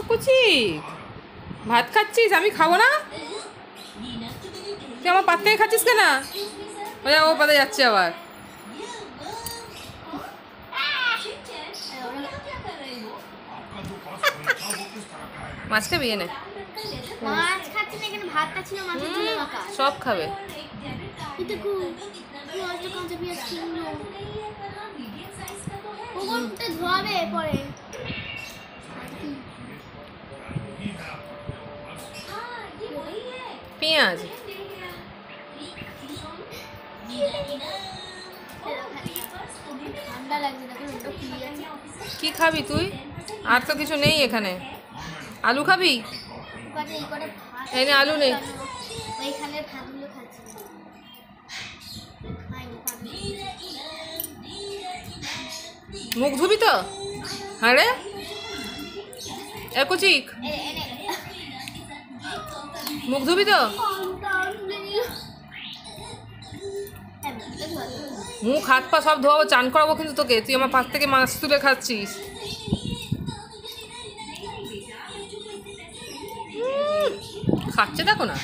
কুচি ভাত খাচ্ছিস, আমি খাবো না? তুই আমার পাত থেকে খাচ্ছিস কেন? ও পাতে যাচ্ছে আবার। মাছ খাবি? এনে সব খাবে। পেঁয়াজ কি খাবি তুই? আর তো কিছু নেই এখানে। আলু খাবি? এনে আলু নেই। মুখ ধুবি তো? হ্যাঁ রে কুচিক, মুখ ধুবি তো? মুখ হাত পা সব ধোয়াবো, চান করাবো কিন্তু তোকে। তুই আমার পাশ থেকে মাছ তুলে খাচ্ছিস। খাচ্ছে দেখো না।